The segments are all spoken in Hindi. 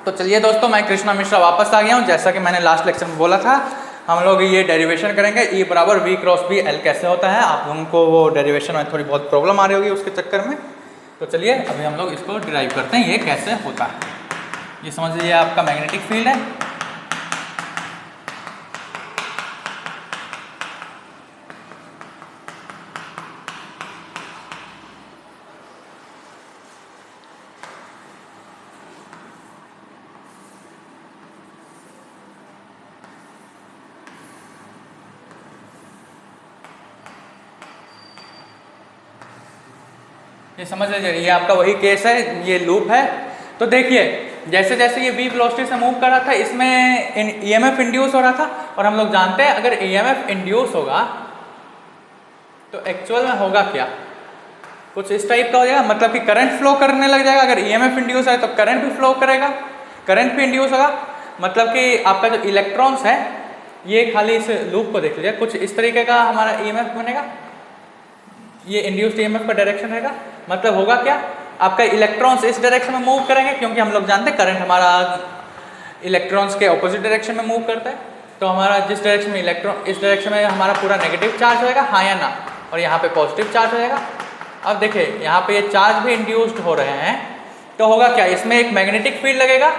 तो चलिए दोस्तों, मैं कृष्णा मिश्रा वापस आ गया हूँ। जैसा कि मैंने लास्ट लेक्चर में बोला था, हम लोग ये डेरिवेशन करेंगे E बराबर V क्रॉस B L कैसे होता है। आप लोगों को वो डेरिवेशन में थोड़ी बहुत प्रॉब्लम आ रही होगी उसके चक्कर में। तो चलिए अभी हम लोग इसको डिराइव करते हैं, ये कैसे होता है। ये समझ लीजिए आपका मैग्नेटिक फील्ड है। ये समझ लीजिए ये आपका वही केस है, ये लूप है। तो देखिए जैसे जैसे ये V वेलोसिटी से मूव कर रहा था, इसमें EMF इंड्यूस हो रहा था। और हम लोग जानते हैं अगर EMF इंड्यूस होगा तो एक्चुअल में होगा क्या, कुछ इस टाइप का हो जाएगा। मतलब कि करंट फ्लो करने लग जाएगा। अगर EMF इंड्यूस है तो करंट भी फ्लो करेगा, करंट भी इंड्यूस होगा। मतलब कि आपका जो इलेक्ट्रॉन्स है, ये खाली इस लूप को देख लीजिए, कुछ इस तरीके का हमारा EMF बनेगा। ये इंड्यूस्ड EMF का डायरेक्शन रहेगा। मतलब होगा क्या, आपका इलेक्ट्रॉन्स इस डायरेक्शन में मूव करेंगे, क्योंकि हम लोग जानते हैं करंट हमारा इलेक्ट्रॉन्स के ऑपोजिट डायरेक्शन में मूव करता है। तो हमारा जिस डायरेक्शन में इलेक्ट्रॉन, इस डायरेक्शन में हमारा पूरा नेगेटिव चार्ज होएगा, हाँ या ना, और यहाँ पे पॉजिटिव चार्ज हो जाएगा। अब देखिए यहाँ पे ये चार्ज भी इंड्यूस्ड हो रहे हैं, तो होगा क्या, इसमें एक मैग्नेटिक फील्ड लगेगा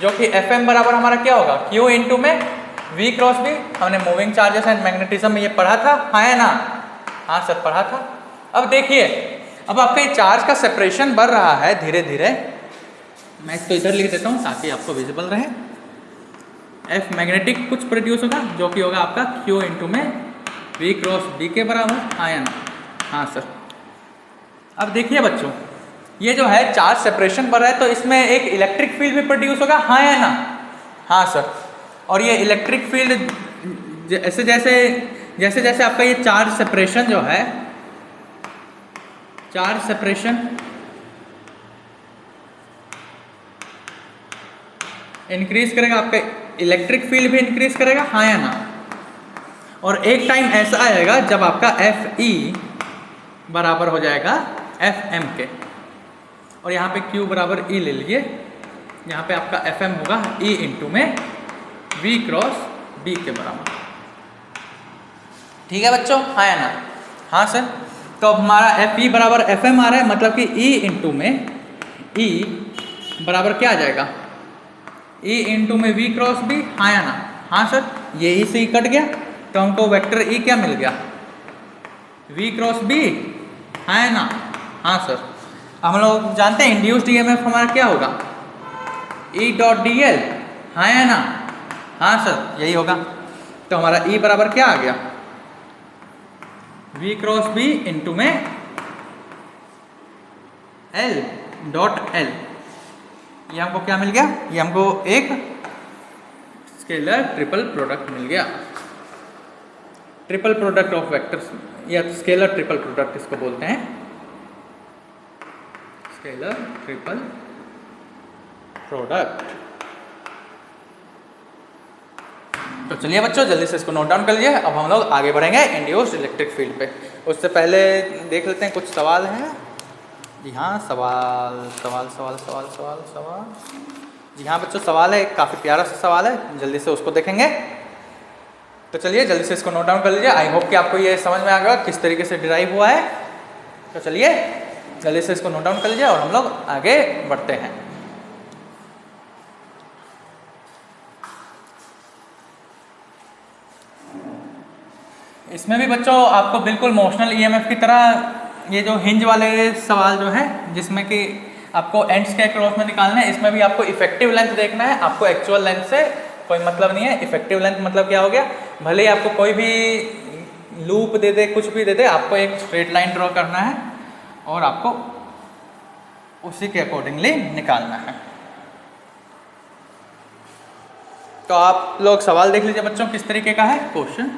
जो कि FM बराबर हमारा क्या होगा, Q इंटू में V क्रॉस B। हमने मूविंग चार्जेस एंड मैग्नेटिज्म में ये पढ़ा था, हाँ या ना। हाँ सर पढ़ा था। अब देखिए अब आपका ये चार्ज का सेपरेशन बढ़ रहा है धीरे धीरे। मैं इसको इधर लिख देता हूँ ताकि आपको विजिबल रहे। F मैग्नेटिक कुछ प्रोड्यूस होगा जो कि होगा आपका Q इंटू में V क्रॉस B के बराबर, हाँ या ना। हाँ सर। अब देखिए बच्चों, ये जो है चार्ज सेपरेशन बढ़ रहा है, तो इसमें एक इलेक्ट्रिक फील्ड भी प्रोड्यूस होगा, हाँ या ना। हाँ सर। और ये इलेक्ट्रिक फील्ड जैसे जैसे आपका ये चार्ज सेपरेशन जो है, चार्ज सेपरेशन इंक्रीज करेगा, आपका इलेक्ट्रिक फील्ड भी इंक्रीज करेगा, हाँ या ना। और एक टाइम ऐसा आएगा जब आपका FE बराबर हो जाएगा FM के। और यहाँ पे Q बराबर E ले लीजिए, यहाँ पे आपका FM होगा E इंटू में V क्रॉस B के बराबर। ठीक है बच्चों, हाँ या ना। हाँ सर। तो अब हमारा FE बराबर FM आ रहा है, मतलब कि E इंटू में E बराबर क्या आ जाएगा, E इंटू में V क्रॉस B, हाँ या ना। हाँ सर। ये E से E कट गया तो हमको वेक्टर E क्या मिल गया, V क्रॉस B, हाँ या ना। हाँ सर। हम लोग जानते हैं इंड्यूस्ड EMF हमारा क्या होगा, E डॉट DL, हाँ या ना। हाँ सर यही होगा। तो हमारा E बराबर क्या आ गया, V क्रॉस B इंटू में L डॉट L। ये हमको क्या मिल गया, ये हमको एक स्केलर ट्रिपल प्रोडक्ट मिल गया। ट्रिपल प्रोडक्ट ऑफ वेक्टर्स या स्केलर ट्रिपल प्रोडक्ट इसको बोलते हैं, स्केलर ट्रिपल प्रोडक्ट। तो चलिए बच्चों जल्दी से इसको नोट डाउन कर लीजिए। अब हम लोग आगे बढ़ेंगे इंड्यूस्ड इलेक्ट्रिक फील्ड पे। उससे पहले देख लेते हैं कुछ सवाल हैं। जी हाँ, सवाल सवाल सवाल सवाल सवाल सवाल जी हाँ बच्चों, सवाल है, काफ़ी प्यारा सा सवाल है, जल्दी से उसको देखेंगे। तो चलिए जल्दी से इसको नोट डाउन कर लीजिए। आई होप कि आपको ये समझ में आ गया किस तरीके से डिराइव हुआ है। तो चलिए जल्दी से इसको नोट डाउन कर लीजिए और हम लोग आगे बढ़ते हैं। इसमें भी बच्चों आपको बिल्कुल मोशनल EMF की तरह ये जो हिंज वाले सवाल जो है, जिसमें कि आपको एंड्स के क्रॉस में निकालना है, इसमें भी आपको इफेक्टिव लेंथ देखना है। आपको एक्चुअल लेंथ से कोई मतलब नहीं है। इफेक्टिव लेंथ मतलब क्या हो गया, भले ही आपको कोई भी लूप दे दे, कुछ भी दे दे, आपको एक स्ट्रेट लाइन ड्रॉ करना है और आपको उसी के अकॉर्डिंगली निकालना है। तो आप लोग सवाल देख लीजिए बच्चों, किस तरीके का है क्वेश्चन।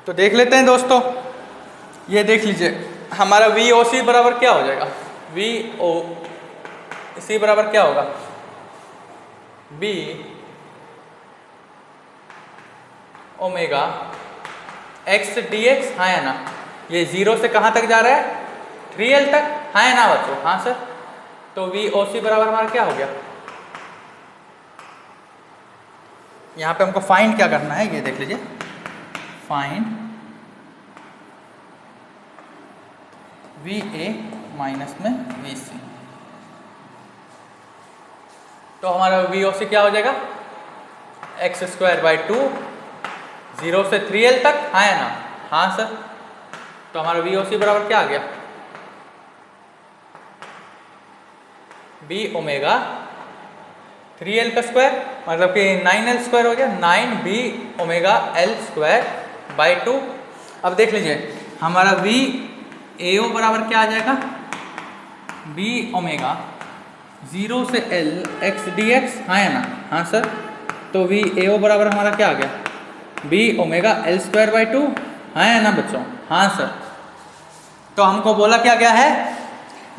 तो देख लेते हैं दोस्तों, ये देख लीजिए हमारा वी ओ सी बराबर क्या हो जाएगा, वी ओ सी बराबर क्या होगा, b omega x d x, हाँ या ना। ये 0 से कहाँ तक जा रहा है, 3L तक, हाँ या ना बच्चों, हाँ सर। तो वी ओ सी बराबर हमारा क्या हो गया, यहाँ पे हमको फाइंड क्या करना है, ये देख लीजिए, फाइंड वी ए माइनस में वी सी। तो हमारा वी ओ सी क्या हो जाएगा, x²/2, 0 से 3L तक, हाँ या ना, हाँ सर। तो हमारा वी ओ सी बराबर क्या आ गया, बी ओमेगा 3L का स्क्वायर, मतलब कि 9L² हो गया, 9b ओमेगा L²/2। अब देख लीजिए हमारा वी ए ओ बराबर क्या आ जाएगा, बी ओमेगा 0 से L x dx, हाँ या ना, हाँ सर। तो वी ए ओ बराबर हमारा क्या आ गया, बी ओमेगा L²/2, हाँ या ना बच्चों, हाँ सर। तो हमको बोला क्या गया है,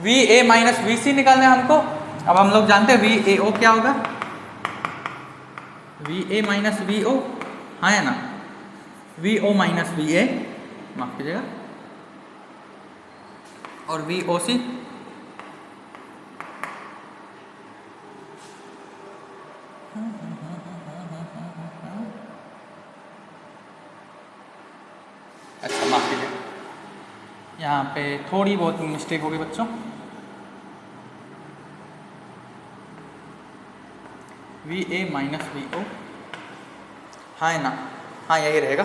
वी ए माइनस वी सी निकालना है हमको। अब हम लोग जानते हैं वी ए ओ क्या होगा, वी ए माइनस वी ओ, हाँ या ना, v O minus we a, माफ कीजिएगा, और वी ओ सी अच्छा माफ कीजिए, यहाँ पे थोड़ी बहुत मिस्टेक होगी बच्चों। वी ए माइनस वी ओ, हाँ ना, हाँ यही रहेगा,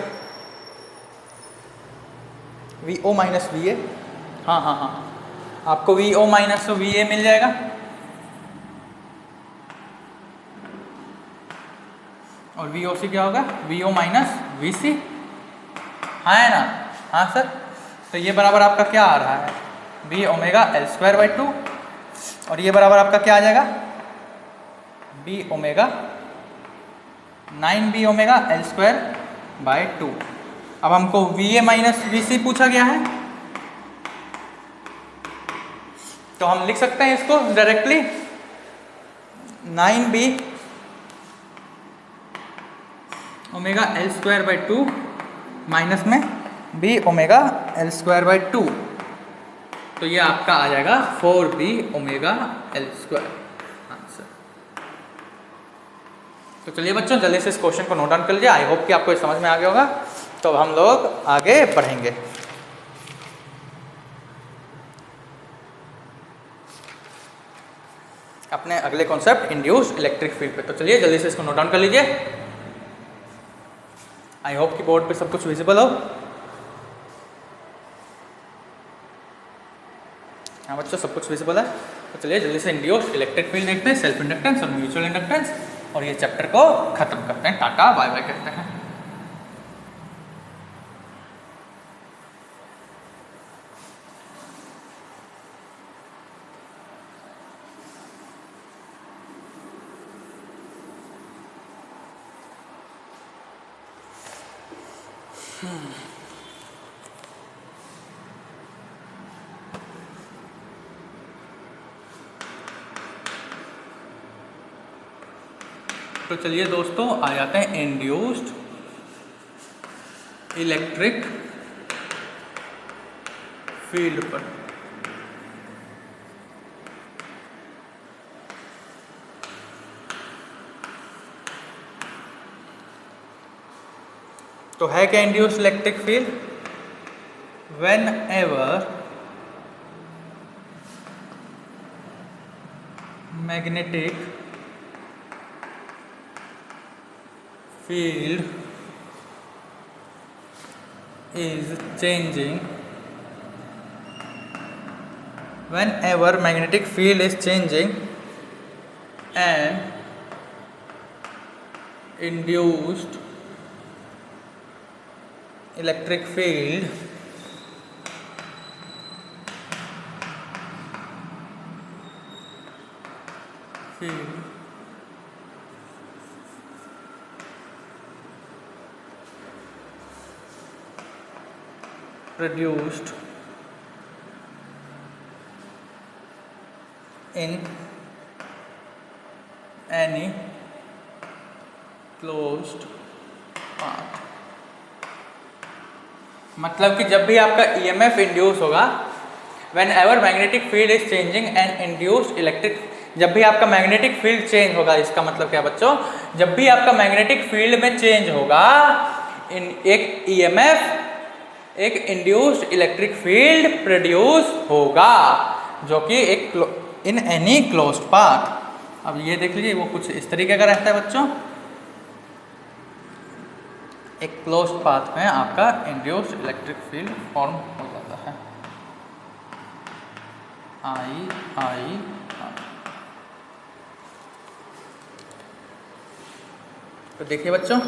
V O minus we A, हाँ हाँ हाँ, आपको V O minus we A मिल जाएगा। और वी ओ सी क्या होगा, वी ओ माइनस वी सी, हाँ है ना, हाँ सर। तो ये बराबर आपका क्या आ रहा है, बी ओमेगा L²/2, और ये बराबर आपका क्या आ जाएगा, B omega 9b omega L²/2। अब हमको वी ए माइनस वी सी पूछा गया है, तो हम लिख सकते हैं इसको directly, 9b omega L²/2 minus में b ओमेगा L²/2, तो ये आपका आ जाएगा 4b ओमेगा L²। आंसर। तो चलिए बच्चों जल्दी से इस क्वेश्चन को नोट डाउन कर लीजिए, आई होप कि आपको समझ में आ गया होगा। तो अब हम लोग आगे बढ़ेंगे। अपने अगले कॉन्सेप्ट इंड्यूस्ड इलेक्ट्रिक फील्ड पे। तो चलिए जल्दी से इसको नोट डाउन कर लीजिए, आई होप कि बोर्ड पे सब कुछ विजिबल हो। हाँ बच्चों सब कुछ विजिबल है। तो चलिए जल्दी से इंड्यूस्ड इलेक्ट्रिक फील्ड देखते हैं, सेल्फ इंडक्टेंस और म्यूचुअल इंडक्टेंस, और ये चैप्टर को खत्म करते हैं। टाटा बाय बाय कहते हैं। तो चलिए दोस्तों आ जाते हैं इंड्यूस्ड इलेक्ट्रिक फील्ड पर। तो है क्या induced electric field, when ever magnetic field is changing, whenever magnetic field is changing and induced electric field produced in any closed path। मतलब कि जब भी आपका ईएमएफ इंड्यूस होगा, when ever magnetic field is changing and induced electric, जब भी आपका मैग्नेटिक फील्ड चेंज होगा, इसका मतलब क्या बच्चों, जब भी आपका मैग्नेटिक फील्ड में चेंज होगा, एक ईएमएफ, एक इंड्यूस्ड इलेक्ट्रिक फील्ड प्रोड्यूस होगा, जो कि एक इन एनी क्लोज्ड पाथ। अब ये देख लीजिए, वो कुछ इस तरीके का रहता है बच्चों, एक क्लोज्ड पाथ में आपका इंड्यूस्ड इलेक्ट्रिक फील्ड फॉर्म हो जाता है। आई तो देखिए बच्चों,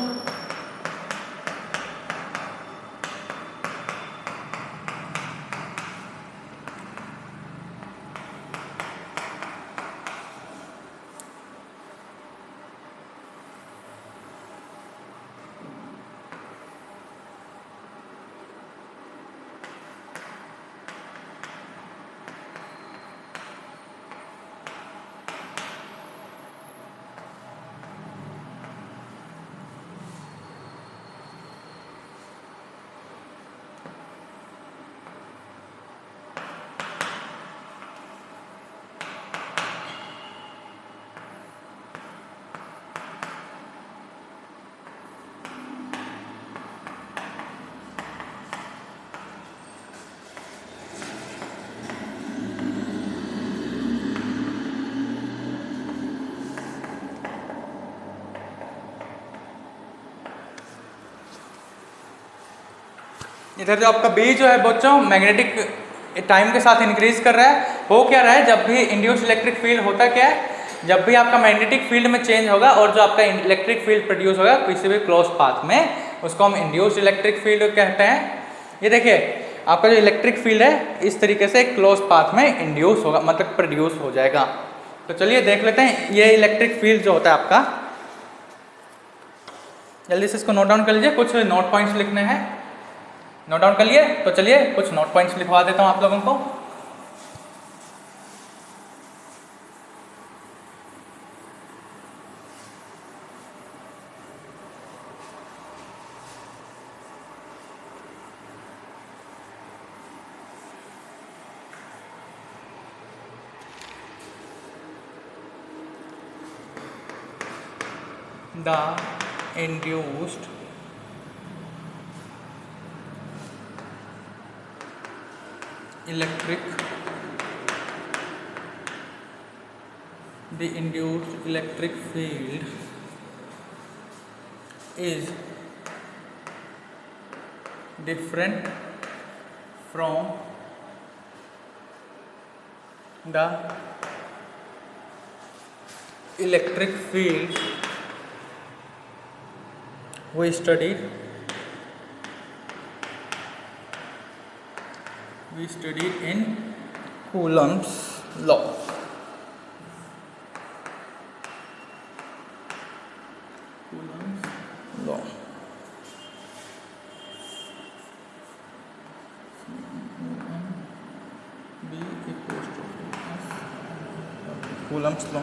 इधर जो आपका बी जो है बच्चों, मैग्नेटिक टाइम के साथ इंक्रीज कर रहा है। हो क्या रहा है, जब भी इंड्यूस्ड इलेक्ट्रिक फील्ड होता क्या है, जब भी आपका मैग्नेटिक फील्ड में चेंज होगा और जो आपका इलेक्ट्रिक फील्ड प्रोड्यूस होगा किसी भी क्लोज पाथ में, उसको हम इंड्यूस्ड इलेक्ट्रिक फील्ड कहते हैं। ये देखिए, आपका जो इलेक्ट्रिक फील्ड है इस तरीके से क्लोज पाथ में इंड्यूस होगा, मतलब प्रोड्यूस हो जाएगा। तो चलिए देख लेते हैं, ये इलेक्ट्रिक फील्ड जो होता है आपका, जल्दी से इसको नोट डाउन कर लीजिए, कुछ नोट पॉइंट्स लिखने हैं। नोट डाउन कर लिए? तो चलिए कुछ नोट पॉइंट्स लिखवा देता हूं आप लोगों को। The induced electric field is different from the electric field we studied in Coulomb's law। Coulomb's law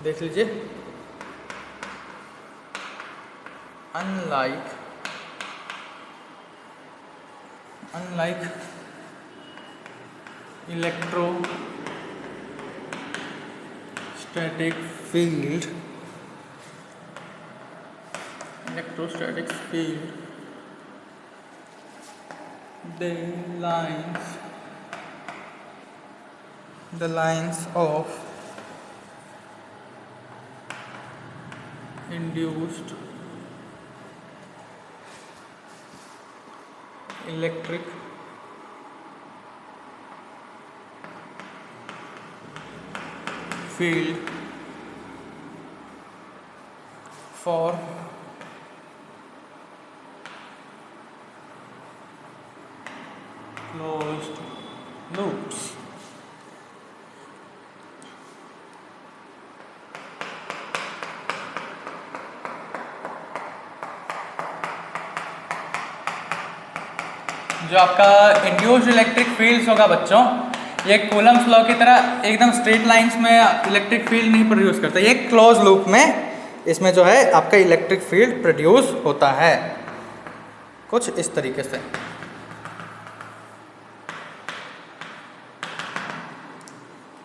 देख लीजिए। Unlike electrostatic field, the lines of induced electric field for closed loops जो आपका इंड्यूस्ड इलेक्ट्रिक फील्ड होगा बच्चों, ये कूलम्स लॉ की तरह एकदम स्ट्रेट लाइंस में इलेक्ट्रिक फील्ड नहीं प्रोड्यूस करता, ये क्लोज लूप में इसमें जो है आपका इलेक्ट्रिक फील्ड प्रोड्यूस होता है कुछ इस तरीके से।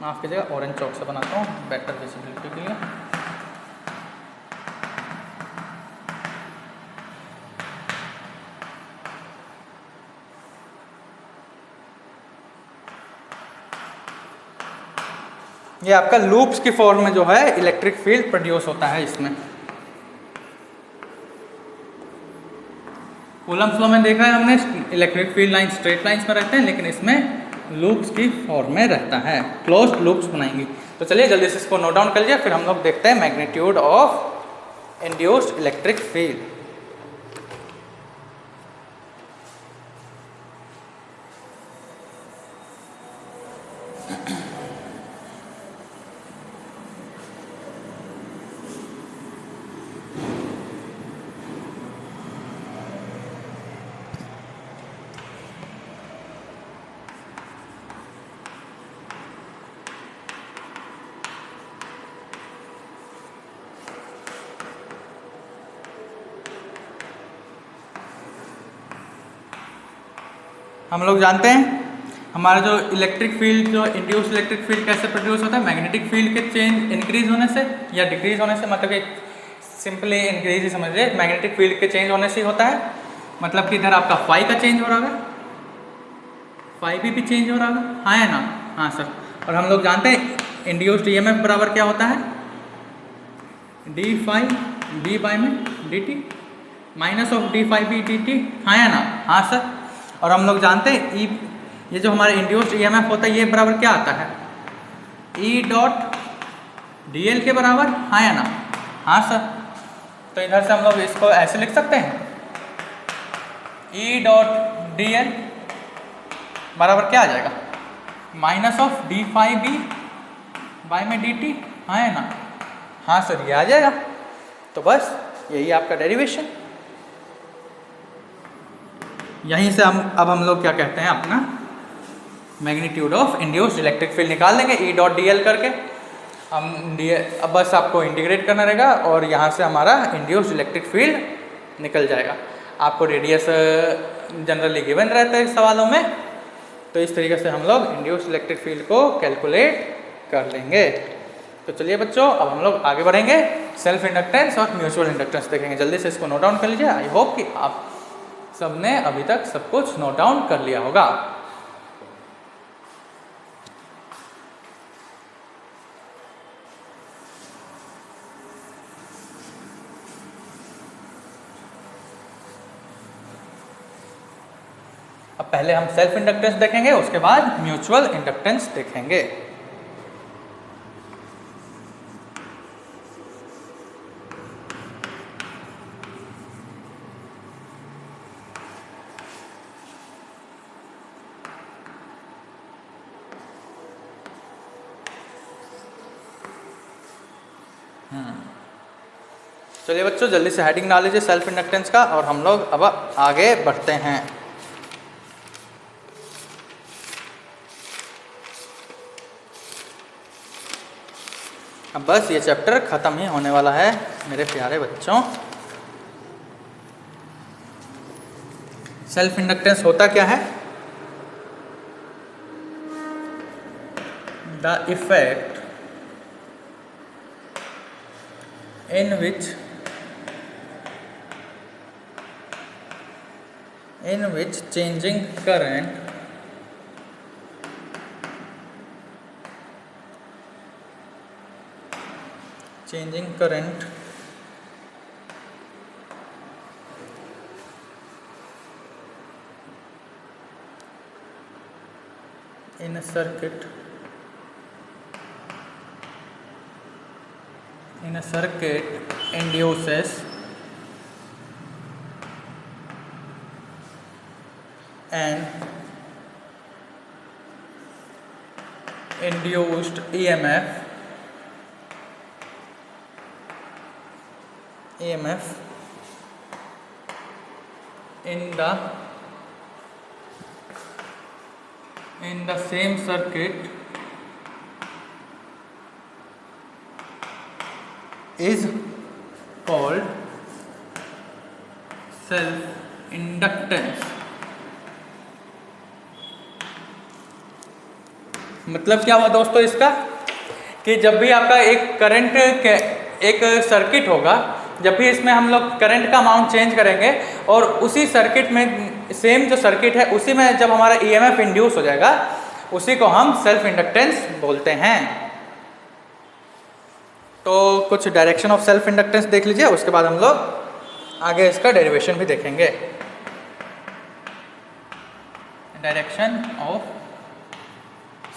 माफ़ कीजिएगा, ऑरेंज चौक से बनाता हूँ बेटर विजिबिलिटी के लिए। ये आपका लूप्स की फॉर्म में जो है इलेक्ट्रिक फील्ड प्रोड्यूस होता है इसमें। कूलम्स लॉ में देखा है हमने, electric field line straight lines में रहते हैं, लेकिन इसमें लूप्स की फॉर्म में रहता है, क्लोज्ड लूप्स बनाएंगे। तो चलिए जल्दी से इसको नोट डाउन कर लीजिए, फिर हम लोग देखते हैं magnitude of induced electric field. हम लोग जानते हैं हमारा जो इलेक्ट्रिक फील्ड, जो इंड्यूस्ड इलेक्ट्रिक फील्ड कैसे प्रोड्यूस होता है, मैग्नेटिक फील्ड के चेंज इंक्रीज होने से या डिक्रीज होने से, मतलब कि सिंपली इंक्रीज ही समझिए, मैग्नेटिक फील्ड के चेंज होने से ही होता है। मतलब कि इधर आपका फाई का चेंज हो रहा है, फाई भी चेंज हो रहा है, हाँ है ना, हाँ सर। और हम लोग जानते हैं इंड्यूस्ड ईएमएफ बराबर क्या होता है, डी फाई बी बाई में d t minus of d phi b d t, हाँ है ना, हाँ सर। और हम लोग जानते हैं ई, ये जो हमारे इंड्यूस्ड ईएमएफ होता है ये बराबर क्या आता है, ई डॉट डी एल के बराबर, हाँ या ना, हाँ सर। तो इधर से हम लोग इसको ऐसे लिख सकते हैं, ई डॉट डी एल बराबर क्या आ जाएगा, minus of d phi b by में डी टी, हाँ है ना, हाँ सर, ये आ जाएगा। तो बस यही आपका डेरिवेशन। यहीं से हम लोग क्या कहते हैं, अपना magnitude of induced electric field निकाल देंगे, ई डॉट डी एल करके हम अब बस आपको इंटीग्रेट करना रहेगा और यहाँ से हमारा इंड्यूस्ड इलेक्ट्रिक फील्ड निकल जाएगा। आपको रेडियस जनरली गिवन रहता है इस सवालों में, तो इस तरीके से हम लोग इंड्यूस्ड इलेक्ट्रिक फील्ड को कैलकुलेट कर लेंगे। तो चलिए बच्चों, अब हम लोग आगे बढ़ेंगे, सेल्फ इंडक्टेंस और म्यूचुअल इंडक्टेंस देखेंगे। जल्दी से इसको नोट डाउन कर लीजिए। आई होप कि आप सबने अभी तक सब कुछ नोट डाउन कर लिया होगा। अब पहले हम सेल्फ इंडक्टेंस देखेंगे, उसके बाद म्यूचुअल इंडक्टेंस देखेंगे। चलिए बच्चों, जल्दी से हेडिंग डाल लीजिए सेल्फ इंडक्टेंस का, और हम लोग अब आगे बढ़ते हैं। अब बस ये चैप्टर ख़त्म ही होने वाला है मेरे प्यारे बच्चों। सेल्फ इंडक्टेंस होता क्या है, the effect in which changing current in a circuit induces an induced EMF in the in the same circuit is called self inductance। मतलब क्या हुआ दोस्तों इसका, कि जब भी आपका एक करंट एक सर्किट होगा, जब भी इसमें हम लोग करंट का अमाउंट चेंज करेंगे और उसी सर्किट में सेम जो सर्किट है उसी में जब हमारा ईएमएफ इंड्यूस हो जाएगा, उसी को हम सेल्फ इंडक्टेंस बोलते हैं। तो कुछ डायरेक्शन ऑफ सेल्फ इंडक्टेंस देख लीजिए, उसके बाद हम लोग आगे इसका डेरिवेशन भी देखेंगे। डायरेक्शन ऑफ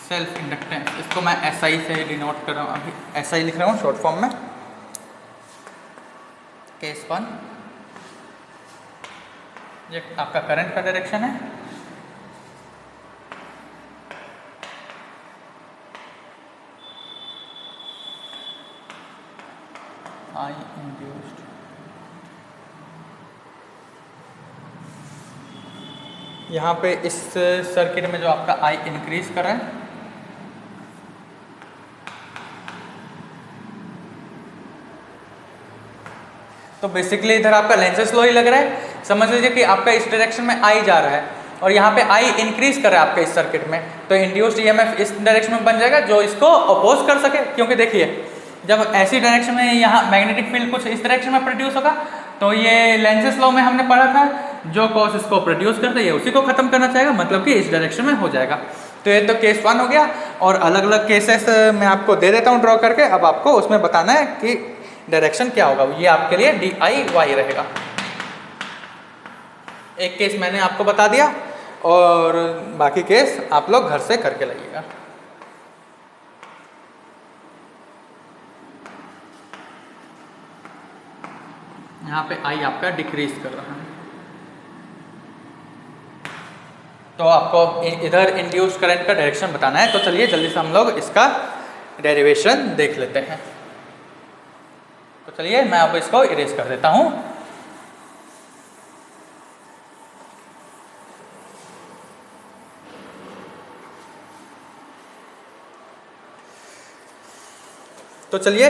सेल्फ इंडक्टेंस, इसको मैं एसआई से डिनोट कर रहा हूँ, अभी एसआई लिख रहा हूँ शॉर्ट फॉर्म में। केस 1 ये आपका करंट का डायरेक्शन है, आई इंड्यूस्ड, यहाँ पे इस सर्किट में जो आपका आई इंक्रीज कर रहा है, तो बेसिकली इधर आपका लेंसेस लॉ ही लग रहा है। समझ लीजिए कि आपका इस डायरेक्शन में आई जा रहा है और यहाँ पे आई इंक्रीज कर रहा है आपके इस सर्किट में, तो इंड्यूस्ड ईएमएफ इस डायरेक्शन में बन जाएगा जो इसको अपोज कर सके। क्योंकि देखिए जब ऐसी डायरेक्शन में यहाँ मैग्नेटिक फील्ड कुछ इस डायरेक्शन में प्रोड्यूस होगा, तो ये लेंसेस लॉ में हमने पढ़ा था, जो कॉस इसको प्रोड्यूस करता है उसी को खत्म करना चाहेगा, मतलब कि इस डायरेक्शन में हो जाएगा। तो ये तो केस 1 हो गया, और अलग अलग केसेस मैं आपको दे देता हूँ ड्रॉ करके। अब आपको उसमें बताना है कि डायरेक्शन क्या होगा, ये आपके लिए DIY रहेगा। एक केस मैंने आपको बता दिया और बाकी केस आप लोग घर से करके लाइएगा। यहाँ पे आई आपका डिक्रीज कर रहा है, तो आपको इधर इंड्यूस्ड करंट का डायरेक्शन बताना है। तो चलिए जल्दी से हम लोग इसका डेरिवेशन देख लेते हैं। तो चलिए मैं अब इसको इरेज कर देता हूं। तो चलिए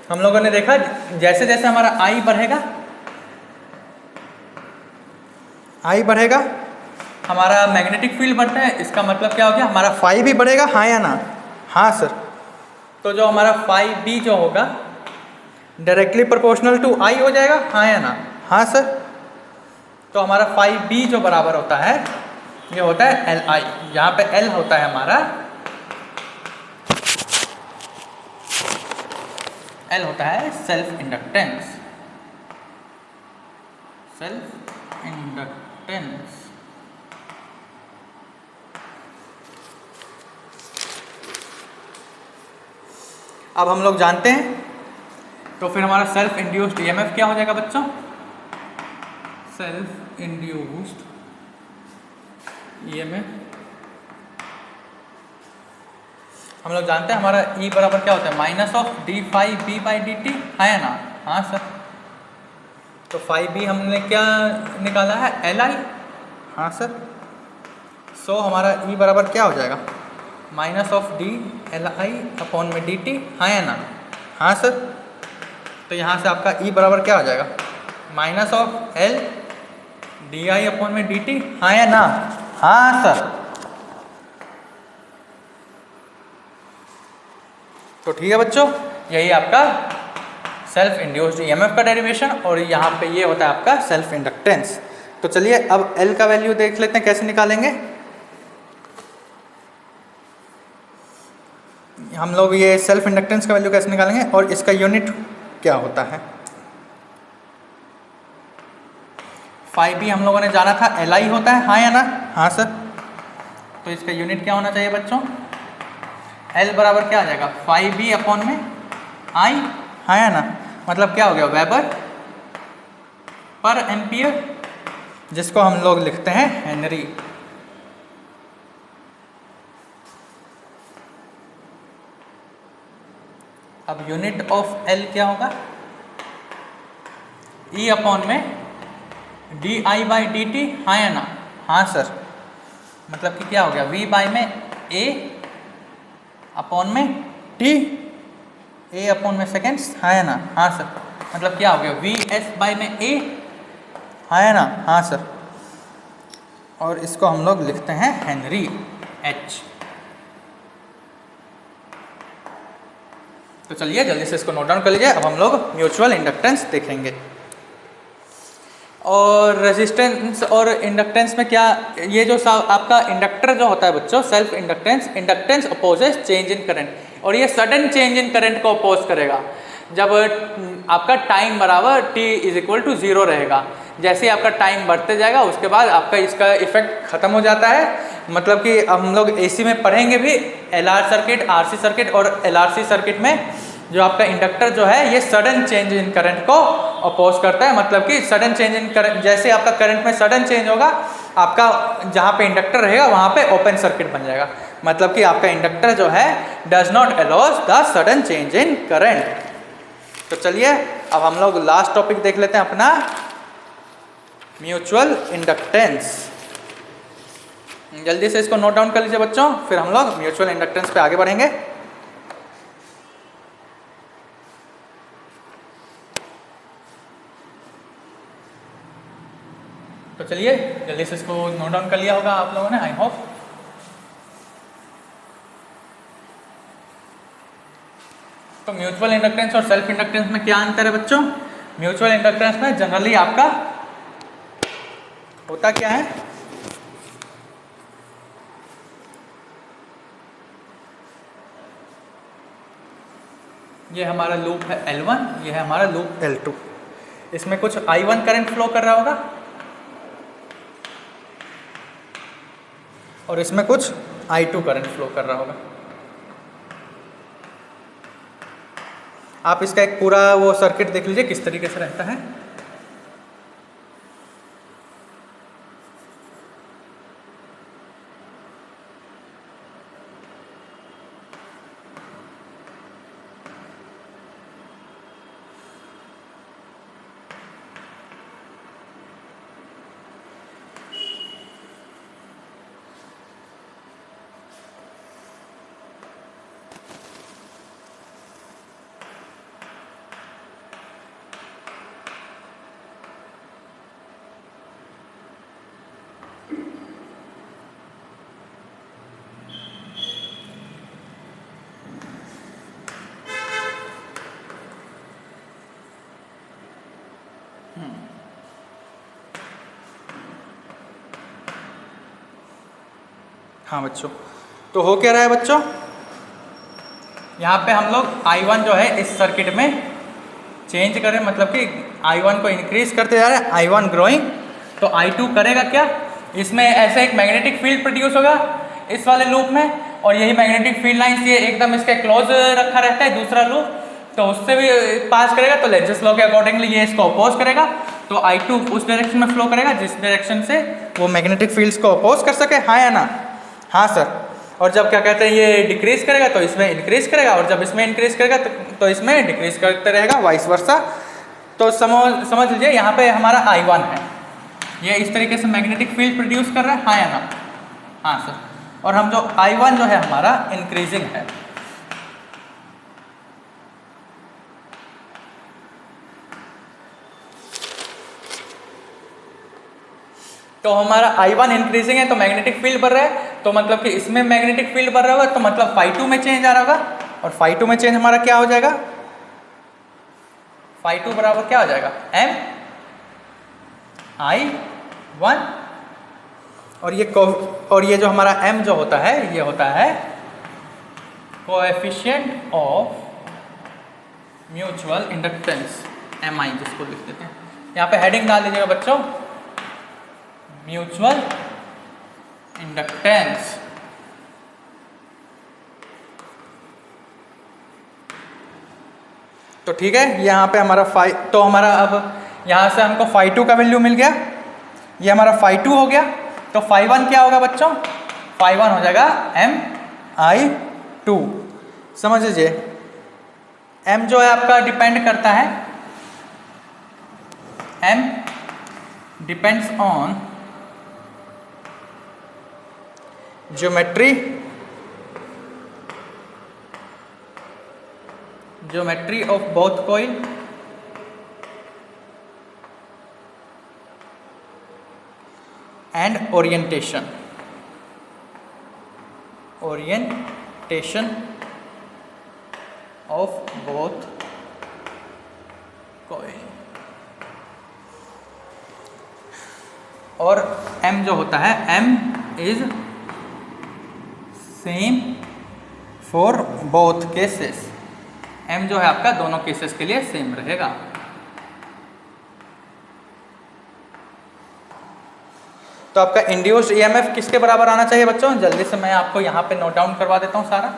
हम लोगों ने देखा जैसे जैसे हमारा आई बढ़ेगा हमारा मैग्नेटिक फील्ड बढ़ता है। इसका मतलब क्या हो गया, हमारा फाई भी बढ़ेगा, हाँ या ना? हाँ सर। तो जो हमारा फाई बी जो होगा डायरेक्टली प्रोपोर्शनल टू आई हो जाएगा, हाँ या ना? हाँ सर। तो हमारा फाई बी जो बराबर होता है ये होता है एल आई। यहाँ पे एल होता है हमारा, एल होता है सेल्फ इंडक्टेंस। सेल्फ इंडक्टेंस अब हम लोग जानते हैं, तो फिर हमारा सेल्फ इंड्यूस्ड ईएमएफ क्या हो जाएगा बच्चों? सेल्फ इंड्यूस्ड ईएमएफ हम लोग जानते हैं हमारा E बराबर क्या होता है, minus of d phi b by d t, है ना? हाँ सर। तो फाई बी हमने क्या निकाला है, एल आई। हाँ सर। सो हमारा E बराबर क्या हो जाएगा, minus of D L I upon में डी टी, हाँ या ना? हाँ सर। तो यहाँ से आपका E बराबर क्या हो जाएगा, minus of L D I upon में डी टी, हाँ या ना? हाँ सर। तो ठीक है बच्चों, यही आपका सेल्फ इंड्यूस्ड ईएमएफ का डेरिवेशन, और यहाँ पे ये होता है आपका सेल्फ इंडक्टेंस। तो चलिए अब L का वैल्यू देख लेते हैं कैसे निकालेंगे। हम लोग ये सेल्फ इंडक्टेंस का वैल्यू कैसे निकालेंगे और इसका यूनिट क्या होता है। फाई बी हम लोगों ने जाना था एल आई होता है, हाँ या ना? हाँ सर। तो इसका यूनिट क्या होना चाहिए बच्चों, एल बराबर क्या आ जाएगा, फाई बी अपॉन में आई, हाँ या ना? मतलब क्या हो गया, वेबर पर एम्पियर, जिसको हम लोग लिखते हैं हेनरी। अब यूनिट ऑफ एल क्या होगा, ई अपॉन में D I by d t, हाँ या ना? हाँ सर। मतलब कि क्या हो गया, V बाई में A अपॉन में T, A अपॉन में सेकेंड्स, हाँ है ना, हाँ सर। मतलब क्या हो गया, VS बाई में A, हाँ है ना, हाँ सर। और इसको हम लोग लिखते हैं हेनरी H। तो चलिए जल्दी से इसको नोट डाउन कर लीजिए। अब हम लोग म्यूचुअल इंडक्टेंस देखेंगे। और रेजिस्टेंस और इंडक्टेंस में क्या, ये जो आपका इंडक्टर जो होता है बच्चों, self inductance, inductance opposes change in current, और ये सडन चेंज इन करंट को अपोज करेगा जब आपका टाइम बराबर t इज इक्वल टू 0 रहेगा। जैसे ही आपका टाइम बढ़ते जाएगा उसके बाद आपका इसका इफेक्ट खत्म हो जाता है। मतलब कि हम लोग AC में पढ़ेंगे भी, LR सर्किट, RC सर्किट और LRC सर्किट में जो आपका इंडक्टर जो है ये सडन चेंज इन करंट को अपोज करता है। मतलब कि सडन चेंज इन करंट, जैसे आपका करंट में सडन चेंज होगा, आपका जहाँ पे इंडक्टर रहेगा वहाँ पे ओपन सर्किट बन जाएगा। मतलब कि आपका इंडक्टर जो है does not allows the sudden change in current. तो चलिए अब हम लोग लास्ट टॉपिक देख लेते हैं अपना, म्यूचुअल इंडक्टेंस। जल्दी से इसको नोट डाउन कर लीजिए बच्चों, फिर हम लोग म्यूचुअल इंडक्टेंस पे आगे बढ़ेंगे। तो चलिए जल्दी से इसको नोट डाउन कर लिया होगा आप लोगों ने, आई होप। तो म्यूचुअल इंडक्टेंस और सेल्फ इंडक्टेंस में क्या अंतर है बच्चों? म्यूचुअल इंडक्टेंस में जनरली आपका होता क्या है, ये हमारा लूप है L1, ये है हमारा लूप L2। इसमें कुछ I1 करंट फ्लो कर रहा होगा और इसमें कुछ I2 करंट फ्लो कर रहा होगा। आप इसका एक पूरा वो सर्किट देख लीजिए किस तरीके से रहता है। हाँ बच्चों, तो हो क्या रहा है बच्चों, यहाँ पे हम लोग I1 जो है इस सर्किट में चेंज करें, मतलब कि I1 को इंक्रीज करते जा रहे हैं, I1 ग्रोइंग। तो I2 करेगा क्या, इसमें ऐसे एक मैग्नेटिक फील्ड प्रोड्यूस होगा इस वाले लूप में, और यही मैग्नेटिक फील्ड लाइंस ये एकदम इसके क्लोज रखा रहता है दूसरा लूप, तो उससे भी पास करेगा। तो लेंज़ेस लॉ के अकॉर्डिंगली ये इसको अपोज करेगा, तो I2 उस डायरेक्शन में फ्लो करेगा जिस डायरेक्शन से वो मैग्नेटिक फील्ड्स को अपोज कर सके, हाँ या ना, हाँ सर। और जब क्या कहते हैं ये डिक्रीज करेगा तो इसमें इंक्रीज करेगा, और जब इसमें इंक्रीज करेगा तो इसमें डिक्रीज करते रहेगा, वाइस वर्सा। तो समझ लीजिए यहाँ पे हमारा I1 है, ये इस तरीके से मैग्नेटिक फील्ड प्रोड्यूस कर रहा है, हाँ या ना, हाँ सर। और हम जो I1 जो है हमारा इंक्रीजिंग है। तो हमारा I1 इंक्रीजिंग है तो मैग्नेटिक फील्ड बढ़ रहा है, तो मतलब कि इसमें मैग्नेटिक फील्ड बढ़ रहा होगा, तो मतलब φ2 में चेंज आ रहा होगा, और φ2 में चेंज हमारा क्या हो जाएगा, φ2 बराबर क्या हो जाएगा, MI1। और ये जो हमारा M जो होता है ये होता है coefficient of mutual inductance, MI जिसको लिख देते हैं। यहाँ पे हेडिंग डाल दीजिएगा बच्चों, म्यूचुअल इंडक्टेंस। तो ठीक है, यहाँ पे हमारा तो हमारा अब यहाँ से हमको φ2 का वैल्यू मिल गया, ये हमारा φ2 हो गया। तो φ1 क्या होगा बच्चों, φ1 हो जाएगा MI2। समझ लीजिए M जो है आपका डिपेंड करता है, M depends on geometry of both coil and orientation of both coil. और m जो होता है m is same for both cases. m जो है आपका दोनों केसेस के लिए सेम रहेगा। तो आपका इंड्यूस्ड ईएमएफ किसके बराबर आना चाहिए बच्चों? जल्दी से मैं आपको यहां पे नोट डाउन करवा देता हूं सारा।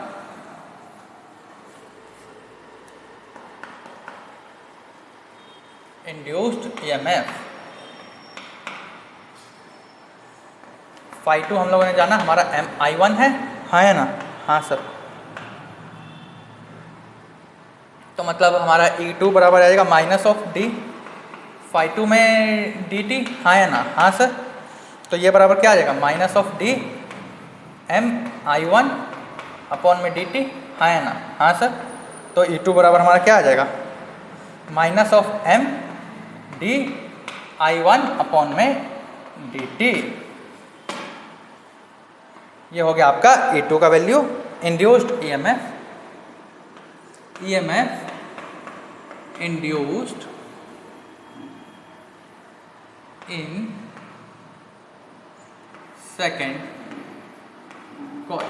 इंड्यूस्ड ईएमएफ phi 2 हम लोगों ने जाना, हमारा I1 है, हाँ है ना? हाँ सर। तो मतलब हमारा E2 बराबर आ जाएगा माइनस ऑफ डी phi 2 में dt, हाँ है ना? हाँ सर। तो ये बराबर क्या आ जाएगा? Minus of D m I1 upon में dt, हाँ है ना? हाँ सर। तो E2 बराबर हमारा क्या आ जाएगा? Minus of m D I1 upon में dt। ये हो गया आपका E2 का value. Induced EMF induced in second coil.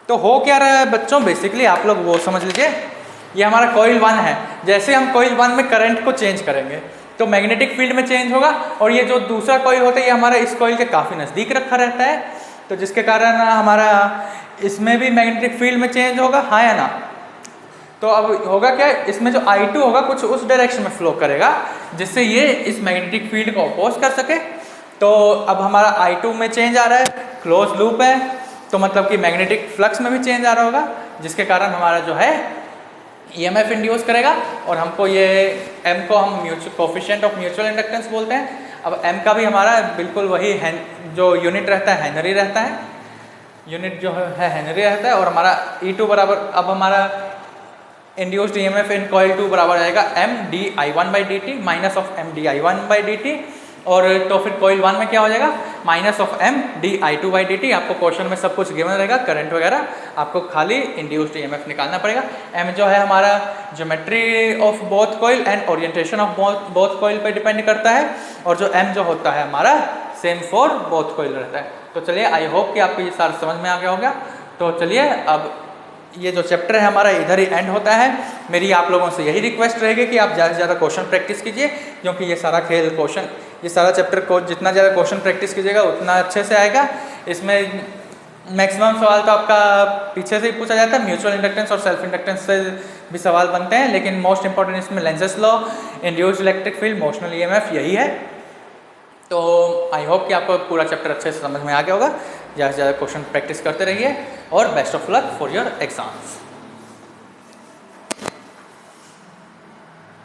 तो हो क्या रहा है बच्चों? बेसिकली आप लोग वो समझ लीजिए, ये हमारा कॉइल 1 है। जैसे हम कॉइल 1 में करंट को चेंज करेंगे तो मैग्नेटिक फील्ड में चेंज होगा, और ये जो दूसरा कॉइल होता है ये हमारा इस कॉइल के काफ़ी नज़दीक रखा रहता है, तो जिसके कारण हमारा इसमें भी मैग्नेटिक फील्ड में चेंज होगा, हाँ या ना? तो अब होगा क्या, इसमें जो I2 होगा कुछ उस डायरेक्शन में फ्लो करेगा जिससे ये इस मैग्नेटिक फील्ड को अपोज कर सके। तो अब हमारा I2 में चेंज आ रहा है, क्लोज लूप है, तो मतलब कि मैग्नेटिक फ्लक्स में भी चेंज आ रहा होगा, जिसके कारण हमारा जो है ईएमएफ इंड्यूस करेगा। और हमको ये m को हम कोफिशिएंट ऑफ म्यूचुअल इंडक्टेंस बोलते हैं। अब m का भी हमारा बिल्कुल वही जो यूनिट रहता है हेनरी रहता है, यूनिट जो है हेनरी रहता है। और हमारा E2 बराबर, अब हमारा इंड्यूस्ड ईएमएफ इन कॉइल 2 बराबर आएगा m D I1 by d t minus of m D I1 by d T. और तो फिर कॉइल 1 में क्या हो जाएगा? Minus of m D I2 by d T. आपको क्वेश्चन में सब कुछ गिवन रहेगा, करंट वगैरह, आपको खाली इंड्यूस्ड ईएमएफ निकालना पड़ेगा। m जो है हमारा geometry of both coil and orientation of both coil पे डिपेंड करता है, और जो m जो होता है हमारा सेम फॉर बोथ कॉइल रहता है। तो चलिए, आई होप कि आपको ये सारा समझ में आ गया होगा। तो चलिए, अब ये जो चैप्टर है हमारा इधर ही एंड होता है। मेरी आप लोगों से यही रिक्वेस्ट रहेगी कि आप ज़्यादा से ज़्यादा क्वेश्चन प्रैक्टिस कीजिए, क्योंकि ये सारा खेल क्वेश्चन, ये सारा चैप्टर को जितना ज़्यादा क्वेश्चन प्रैक्टिस कीजिएगा उतना अच्छे से आएगा। इसमें मैक्सिमम सवाल तो आपका पीछे से ही पूछा जाता है, म्यूचुअल इंडक्टेंस और सेल्फ इंडक्टेंस से भी सवाल बनते हैं, लेकिन मोस्ट इंपॉर्टेंट इसमें Lenz's law, induced electric field, motional EMF, यही है। तो आई होप कि आपको पूरा चैप्टर अच्छे से समझ में आ गया होगा। ज़्यादा से ज़्यादा क्वेश्चन प्रैक्टिस करते रहिए, और best of luck for your exams.